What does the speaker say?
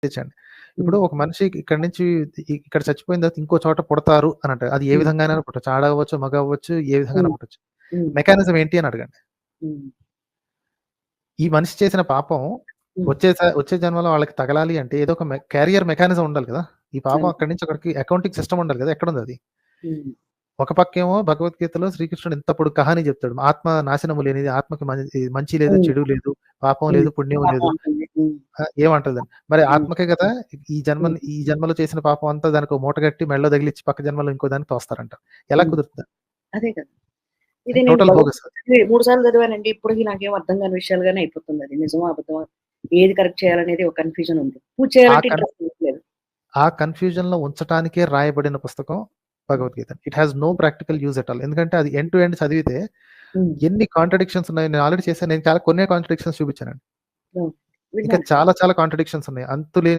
ఆలోచించండి. ఇప్పుడు హ్మ్. ఒక మనిషి ఇక్కడి నుంచి ఇక్కడ చచ్చిపోయిన తర్వాత ఇంకో చోట పుడతారు అని అంటారు. అది ఏ హ్మ్. విధంగానైనా పుట్టొచ్చు. ఆడ అవ్వచ్చు, మగ అవ్వచ్చు, ఏ విధంగానైనా హ్మ్. పుట్టొచ్చు. హ్మ్. మెకానిజం ఏంటి అని అడగండి. హ్మ్. ఈ మనిషి చేసిన పాపం హ్మ్. వచ్చే జన్మలో వాళ్ళకి తగలాలి అంటే ఏదో ఒక క్యారియర్ మెకానిజం ఉండాలి కదా! ఈ పాపం అవును. అక్కడి నుంచి అక్కడికి అకౌంటింగ్ సిస్టమ్ ఉండాలి కదా! ఎక్కడుందది? హ్మ్. ఒక పక్కేమో భగవద్గీతలో శ్రీకృష్ణుడు ఇంత పొడుగు కహాని చెప్తాడు. ఆత్మ నాశనము లేనిది, ఆత్మకి మంచి లేదు, హ్మ్. చెడు లేదు, పాపం హ్మ్. లేదు, పుణ్యం పాపం లేదు. ఉంటుంది. హ్మ్. ఏమంటదని. మరి హ్మ్. ఆత్మకే కదా హ్మ్. ఈ జన్మలో చేసిన పాపం అంతా దానికో మూటగట్టి మెడలో తగిలిచ్చి పక్క జన్మలో ఇంకో దానికి తోస్తారంట. ఎలా హ్మ్. కుదురుతది? అదే కదా! ఇది నేను టోటల్ బోగస్ అది. భగవద్గీత 3 సార్లు చదివానండి. ఇప్పటికి నాకేం అర్థం కాని విషయాలుగానే అయిపోతుందది. నిజమా? అబద్ధమా? ఏది కరెక్ట్ చేయాలనేది ఒక కన్‌ఫ్యూజన్ ఉంది. పూజ ఆ చేయాలంటే కన్ ఇంట్రెస్ట్ ఉండట్లేదు. ఆ కన్‌ఫ్యూజన్‌లో ఉంచటానికే రాయబడిన పుస్తకం హ్మ్. Bhagavad Gita. It has no practical use at all. ఎందుకంటే అది ఎండ్ టు ఎండ్ చదివితే హ్మ్. ఎన్ని కాంట్రడిక్షన్స్ ఉన్నాయో నేను ఆల్రెడీ చేశాను. నేను చాలా కొన్నే కాంట్రడిక్షన్స్ చూపించానండి. హ్మ్. ఇంకా విన్నాను. చాలా చాలా కాంట్రడిక్షన్స్ ఉన్నాయి. అంతులేని